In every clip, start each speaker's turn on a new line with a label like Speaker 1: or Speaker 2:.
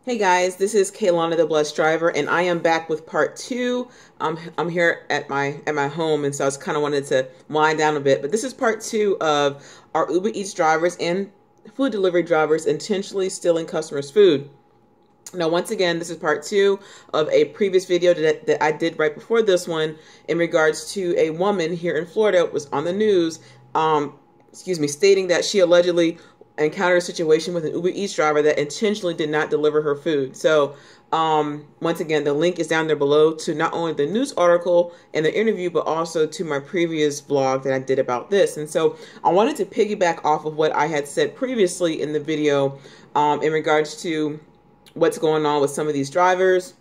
Speaker 1: Hey guys, this is Kaylana the Blessed Driver, and I am back with part two. I'm here at my home, and so I was kind of wanted to wind down a bit. But this is part two of our Uber Eats drivers and food delivery drivers intentionally stealing customers' food. Now, once again, this is part two of a previous video that I did right before this one in regards to a woman here in Florida was on the news, stating that she allegedly encountered a situation with an Uber Eats driver that intentionally did not deliver her food. So, once again, the link is down there below to not only the news article and the interview, but also to my previous vlog that I did about this. And so I wanted to piggyback off of what I had said previously in the video in regards to what's going on with some of these drivers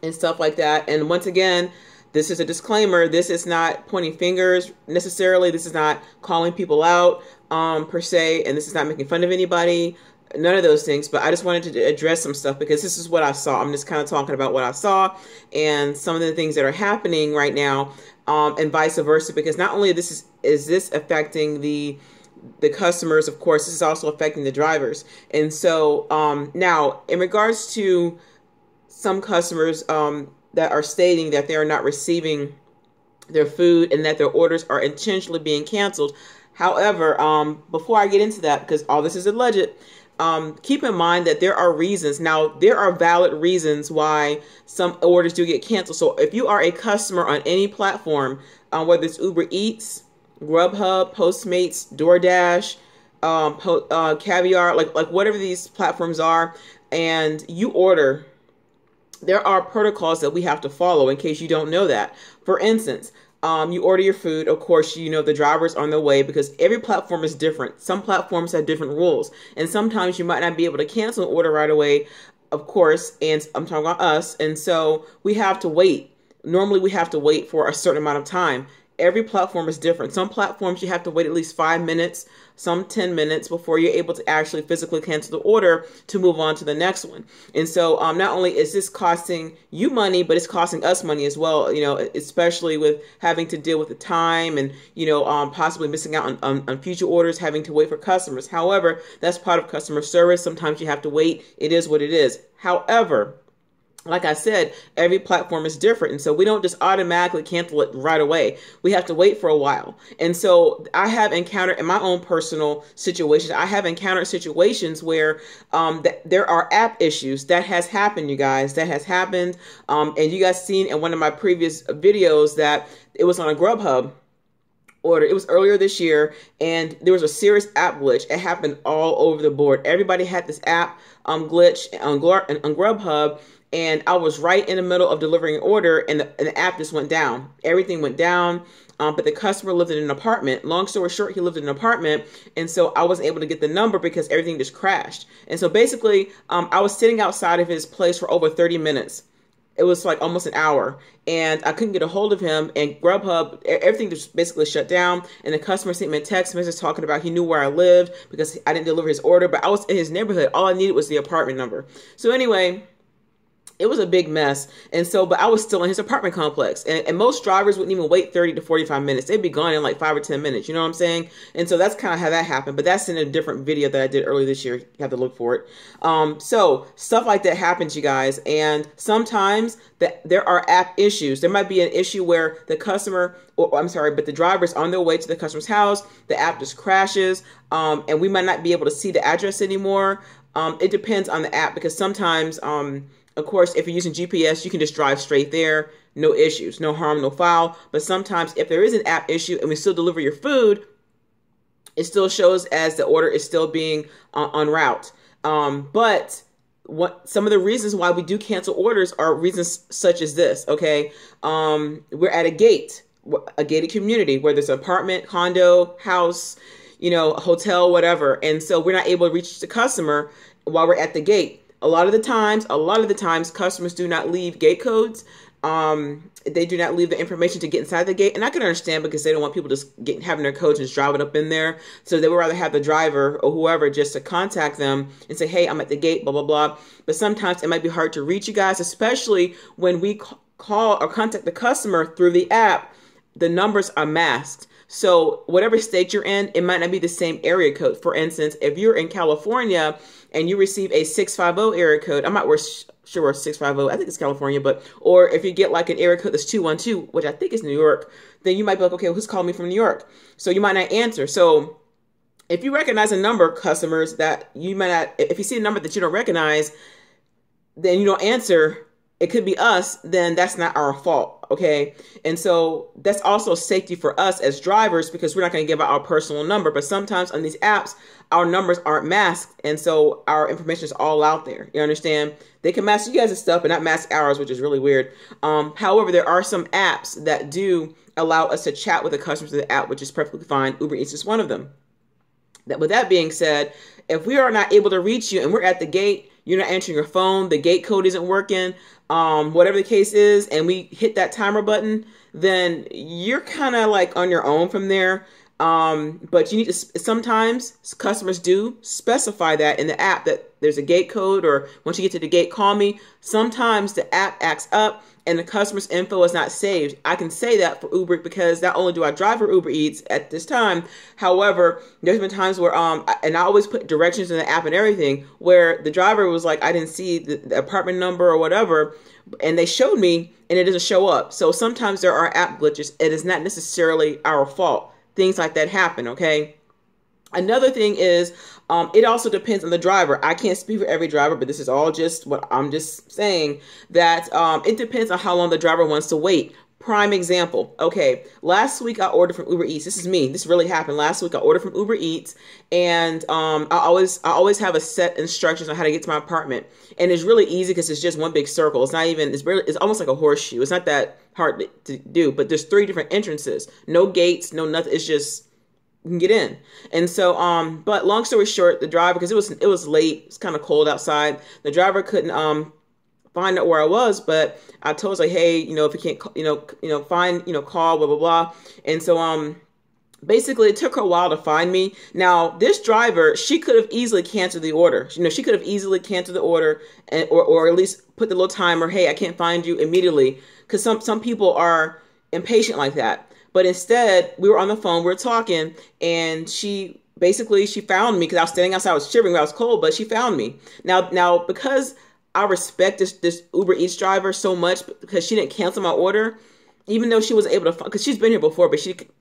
Speaker 1: and stuff like that. And once again, this is a disclaimer. This is not pointing fingers necessarily. This is not calling people out per se, and this is not making fun of anybody. None of those things. But I just wanted to address some stuff because this is what I saw. I'm just kind of talking about what I saw and some of the things that are happening right now, and vice versa. Because not only is this affecting the customers, of course, this is also affecting the drivers. And so now, in regards to some customers that are stating that they are not receiving their food and that their orders are intentionally being canceled. However, before I get into that, because all this is alleged, keep in mind that there are reasons. Now, there are valid reasons why some orders do get canceled. So if you are a customer on any platform, whether it's Uber Eats, Grubhub, Postmates, DoorDash, Caviar, like whatever these platforms are, and you order, there are protocols that we have to follow in case you don't know that. For instance, you order your food. Of course, you know the driver's on their way because every platform is different. Some platforms have different rules, and sometimes you might not be able to cancel an order right away, of course, and I'm talking about us, and so we have to wait. Normally, we have to wait for a certain amount of time. Every platform is different. Some platforms you have to wait at least 5 minutes, some 10 minutes before you're able to actually physically cancel the order to move on to the next one. And so not only is this costing you money, but it's costing us money as well, you know, especially with having to deal with the time and, you know, possibly missing out on future orders, having to wait for customers. However, that's part of customer service. Sometimes you have to wait. It is what it is. However, like I said, every platform is different. And so we don't just automatically cancel it right away. We have to wait for a while. And so I have encountered in my own personal situations, I have encountered situations where there are app issues. That has happened, you guys. That has happened. And you guys seen in one of my previous videos that it was on a Grubhub order. It was earlier this year, and there was a serious app glitch. It happened all over the board. Everybody had this app glitch on Grubhub. And I was right in the middle of delivering an order, and the app just went down. Everything went down, but the customer lived in an apartment. Long story short, he lived in an apartment, and so I wasn't able to get the number because everything just crashed. And so basically, I was sitting outside of his place for over 30 minutes. It was like almost an hour, and I couldn't get a hold of him, and Grubhub, everything just basically shut down, and the customer sent me a text message talking about he knew where I lived because I didn't deliver his order, but I was in his neighborhood. All I needed was the apartment number. So anyway, it was a big mess. And so, but I was still in his apartment complex. And most drivers wouldn't even wait 30 to 45 minutes. They'd be gone in like 5 or 10 minutes. You know what I'm saying? And so that's kind of how that happened. But that's in a different video that I did earlier this year. You have to look for it. So stuff like that happens, you guys. And sometimes there are app issues. There might be an issue where the customer, or I'm sorry, but the driver's on their way to the customer's house. The app just crashes. And we might not be able to see the address anymore. It depends on the app because sometimes, of course, if you're using GPS, you can just drive straight there. No issues, no harm, no foul. But sometimes if there is an app issue and we still deliver your food, it still shows as the order is still being en route. But some of the reasons why we do cancel orders are reasons such as this, okay? We're at a gated community where there's an apartment, condo, house, you know, hotel, whatever. And so we're not able to reach the customer while we're at the gate. A lot of the times, customers do not leave gate codes. They do not leave the information to get inside the gate. And I can understand because they don't want people just having their codes and just driving up in there. So they would rather have the driver or whoever just to contact them and say, hey, I'm at the gate, blah, blah, blah. But sometimes it might be hard to reach you guys, especially when we call or contact the customer through the app. The numbers are masked. So whatever state you're in, it might not be the same area code. For instance, if you're in California and you receive a 650 area code, I'm not sure where 650, I think it's California, or if you get like an area code that's 212, which I think is New York, then you might be like, okay, well, who's calling me from New York? So you might not answer. So if you recognize a number, customers, that you might not, if you see a number that you don't recognize, then you don't answer, it could be us, then that's not our fault, okay? And so that's also safety for us as drivers, because we're not going to give out our personal number. But sometimes on these apps, our numbers aren't masked, and so our information is all out there. You understand? They can mask you guys' stuff, but not mask ours, which is really weird. However, there are some apps that do allow us to chat with the customers of the app, which is perfectly fine. Uber Eats is one of them. With that being said, if we are not able to reach you and we're at the gate, you're not answering your phone, the gate code isn't working, whatever the case is, and we hit that timer button, then you're kind of like on your own from there. But you need to, sometimes customers do specify that in the app that there's a gate code, or once you get to the gate, call me. Sometimes the app acts up and the customer's info is not saved. I can say that for Uber because not only do I drive for Uber Eats at this time, however, there's been times where, and I always put directions in the app and everything, where the driver was like, I didn't see the apartment number or whatever, and they showed me and it doesn't show up. So sometimes there are app glitches. It is not necessarily our fault. Things like that happen, okay? Another thing is, it also depends on the driver. I can't speak for every driver, but this is all just what I'm just saying, that it depends on how long the driver wants to wait. Prime example. Okay, last week I ordered from Uber Eats. This is me. This really happened. Last week I ordered from Uber Eats, and I always have a set instructions on how to get to my apartment, and it's really easy because it's just one big circle. It's not even. It's almost like a horseshoe. It's not that hard to do. But there's 3 different entrances. No gates. No nothing. It's just you can get in. And so, but long story short, the driver, because it was late. It's kind of cold outside. The driver couldn't find out where I was, but I told her, like, hey, if you can't, find, call, blah, blah, blah. And so, basically it took her a while to find me. Now, this driver, she could have easily canceled the order. She could have easily canceled the order, or at least put the little timer, hey, I can't find you immediately. Because some people are impatient like that. But instead, we were on the phone, we were talking, and she found me because I was standing outside, I was shivering, I was cold, but she found me. Now, because I respect this Uber Eats driver so much, because she didn't cancel my order, even though she was able to, because she's been here before, but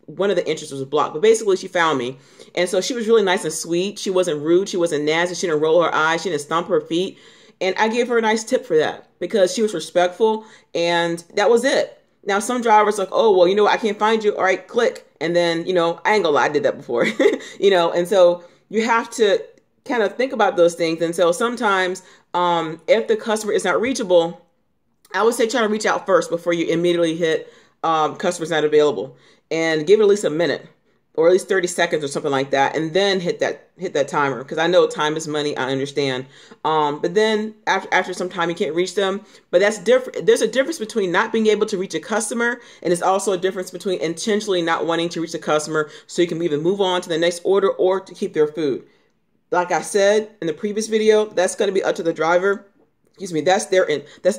Speaker 1: one of the entrances was blocked. But basically, she found me. And so she was really nice and sweet. She wasn't rude. She wasn't nasty. She didn't roll her eyes. She didn't stomp her feet. And I gave her a nice tip for that because she was respectful, and that was it. Now, some drivers like, oh, well, I can't find you. All right, click. And then, I ain't gonna lie, I did that before, and so you have to kind of think about those things. And so sometimes if the customer is not reachable, I would say try to reach out first before you immediately hit customer's not available, and give it at least a minute or at least 30 seconds or something like that, and then hit that timer, because I know time is money, I understand. But then after some time you can't reach them. But that's different. There's a difference between not being able to reach a customer, and there's also a difference between intentionally not wanting to reach a customer so you can either move on to the next order or to keep their food. Like I said in the previous video, that's going to be up to the driver. Excuse me, that's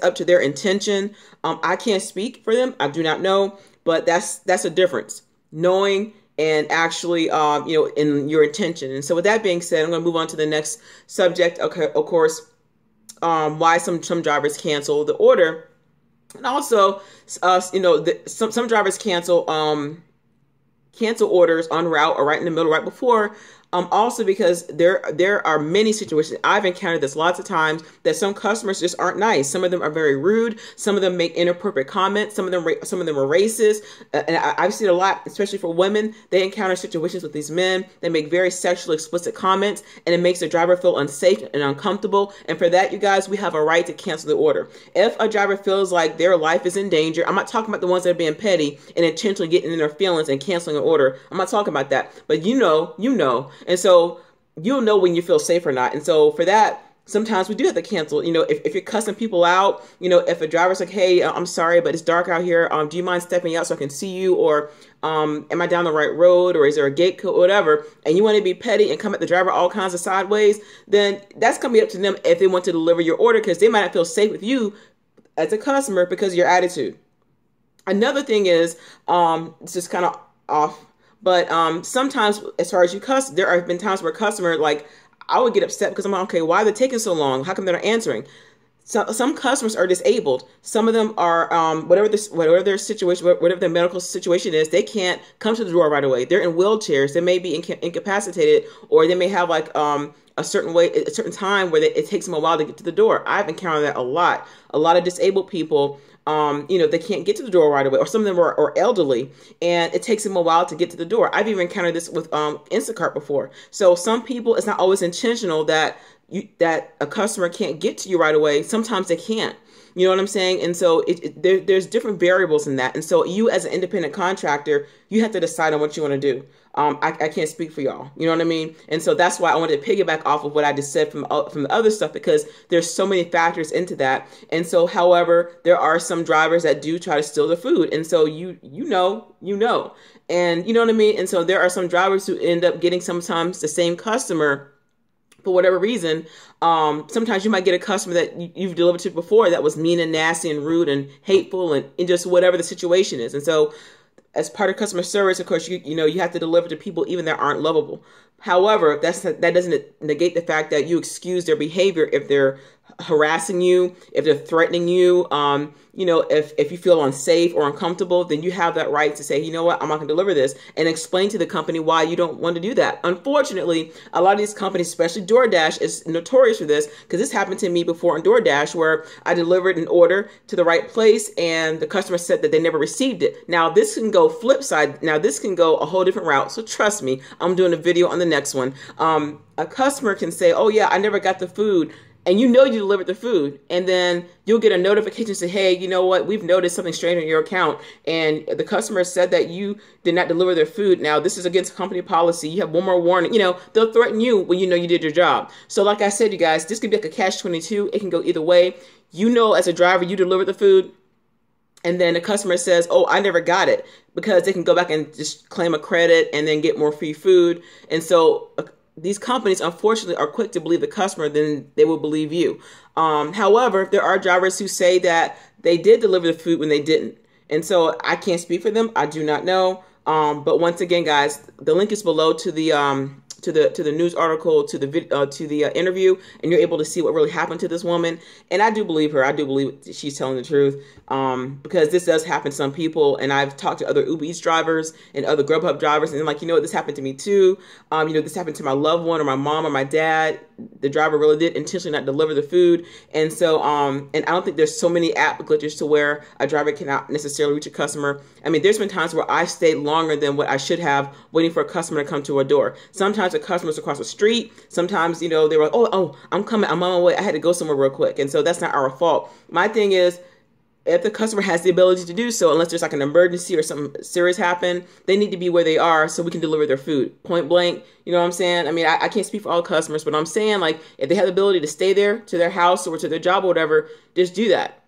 Speaker 1: up to their intention. I can't speak for them. I do not know, but that's a difference. Knowing and actually, in your intention. And so with that being said, I'm going to move on to the next subject. Okay, of course, why some drivers cancel the order. And also, some drivers cancel orders en route or right in the middle, right before. Also because there are many situations, I've encountered this lots of times, that some customers just aren't nice. Some of them are very rude. Some of them make inappropriate comments. Some of them are racist. And I've seen a lot, especially for women. They encounter situations with these men. They make very sexually explicit comments, and it makes the driver feel unsafe and uncomfortable. And for that, you guys, we have a right to cancel the order. If a driver feels like their life is in danger, I'm not talking about the ones that are being petty and intentionally getting in their feelings and canceling an order. I'm not talking about that. But you know. And so you'll know when you feel safe or not. And so for that, sometimes we do have to cancel. If you're cussing people out, if a driver's like, hey, I'm sorry, but it's dark out here. Do you mind stepping out so I can see you? Or am I down the right road? Or is there a gate code, whatever? And you want to be petty and come at the driver all kinds of sideways, then that's going to be up to them if they want to deliver your order, because they might not feel safe with you as a customer because of your attitude. Another thing is, it's just kind of off. But sometimes, as far as there have been times where customer, like, I would get upset because I'm like, okay, why are they taking so long? How come they're not answering? So, some customers are disabled. Some of them are, whatever their situation, whatever their medical situation is, they can't come to the door right away. They're in wheelchairs. They may be incapacitated, or they may have like a certain time where it takes them a while to get to the door. I've encountered that a lot. A lot of disabled people, they can't get to the door right away, or some of them are elderly, and it takes them a while to get to the door. I've even encountered this with Instacart before. So some people, it's not always intentional that a customer can't get to you right away. Sometimes they can't. You know what I'm saying? And so there's different variables in that. And so you, as an independent contractor, you have to decide on what you want to do. I can't speak for y'all. You know what I mean? And so that's why I wanted to piggyback off of what I just said from the other stuff, because there's so many factors into that. And so, however, there are some drivers that do try to steal the food. And so you know. And you know what I mean? And so there are some drivers who end up getting sometimes the same customer for whatever reason. Sometimes you might get a customer that you've delivered to before that was mean and nasty and rude and hateful and just whatever the situation is. And so as part of customer service, of course, you have to deliver to people even that aren't lovable. However, that doesn't negate the fact that you excuse their behavior if they're harassing you, if they're threatening you, if you feel unsafe or uncomfortable, then you have that right to say, you know what, I'm not going to deliver this, and explain to the company why you don't want to do that. Unfortunately, a lot of these companies, especially DoorDash, is notorious for this, because this happened to me before on DoorDash, where I delivered an order to the right place and the customer said that they never received it. Now, this can go flip side. Now, this can go a whole different route. So trust me, I'm doing a video on the next one. A customer can say, oh yeah, I never got the food. And you delivered the food, and then you'll get a notification say, hey, you know what, we've noticed something strange in your account, and the customer said that you did not deliver their food. Now, this is against company policy. You have one more warning. They'll threaten you when you know you did your job. So like I said, you guys, this could be like a catch-22. It can go either way. As a driver, you delivered the food, and then the customer says, oh, I never got it, because they can go back and just claim a credit and then get more free food. And so these companies, unfortunately, are quick to believe the customer than they will believe you. However, there are drivers who say that they did deliver the food when they didn't. And so I can't speak for them. I do not know. But once again, guys, the link is below to the news article, to the interview, and you're able to see what really happened to this woman. And I do believe her. I do believe she's telling the truth, because this does happen to some people. And I've talked to other Uber Eats drivers and other Grubhub drivers, and they're like, this happened to me too. This happened to my loved one or my mom or my dad. The driver really did intentionally not deliver the food. And so, and I don't think there's so many app glitches to where a driver cannot necessarily reach a customer. I mean, there's been times where I stayed longer than what I should have waiting for a customer to come to a door. Sometimes the customers across the street. Sometimes, they were like, oh, I'm coming. I'm on my way. I had to go somewhere real quick. And so that's not our fault. My thing is, if the customer has the ability to do so, unless there's like an emergency or something serious happen, they need to be where they are so we can deliver their food. Point blank. You know what I'm saying? I mean, I can't speak for all customers, but I'm saying, like, if they have the ability to stay there to their house or to their job or whatever, just do that.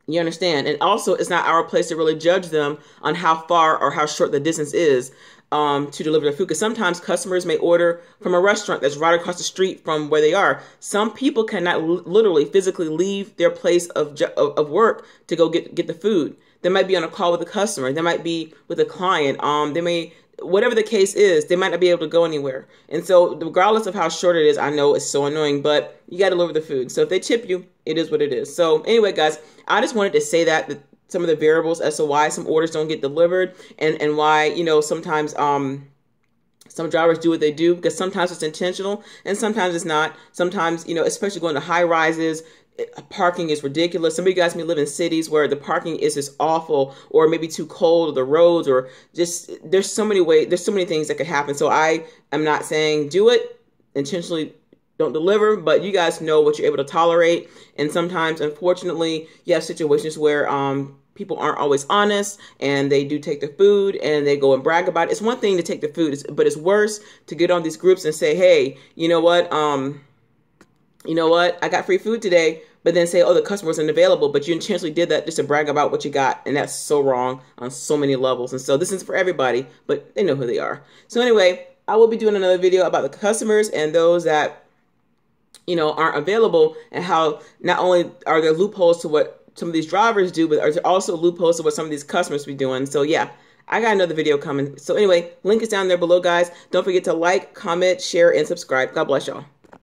Speaker 1: You understand? And also, it's not our place to really judge them on how far or how short the distance is to deliver their food. Because sometimes customers may order from a restaurant that's right across the street from where they are. Some people cannot literally physically leave their place of work to go get the food. They might be on a call with a customer. They might be with a client. Whatever the case is, they might not be able to go anywhere. And so regardless of how short it is, I know it's so annoying, but you got to deliver the food. So if they tip you, it is what it is. So anyway, guys, I just wanted to say that some of the variables as to why some orders don't get delivered, and why, sometimes some drivers do what they do, because sometimes it's intentional and sometimes it's not. Sometimes, especially going to high rises, parking is ridiculous. Some of you guys may live in cities where the parking is just awful, or maybe too cold, or the roads, or just, there's so many things that could happen. So I am not saying do it intentionally, don't deliver, but you guys know what you're able to tolerate. And sometimes, unfortunately, you have situations where people aren't always honest, and they do take the food and they go and brag about it. It's one thing to take the food, but it's worse to get on these groups and say, hey, you know what, I got free food today, but then say, oh, the customer wasn't available, but you intentionally did that just to brag about what you got. And that's so wrong on so many levels. And so this is for everybody, but they know who they are. So anyway, I will be doing another video about the customers and those that, aren't available, and how not only are there loopholes to what some of these drivers do, but are there also loopholes to what some of these customers be doing. So yeah, I got another video coming. So anyway, link is down there below, guys. Don't forget to like, comment, share, and subscribe. God bless y'all.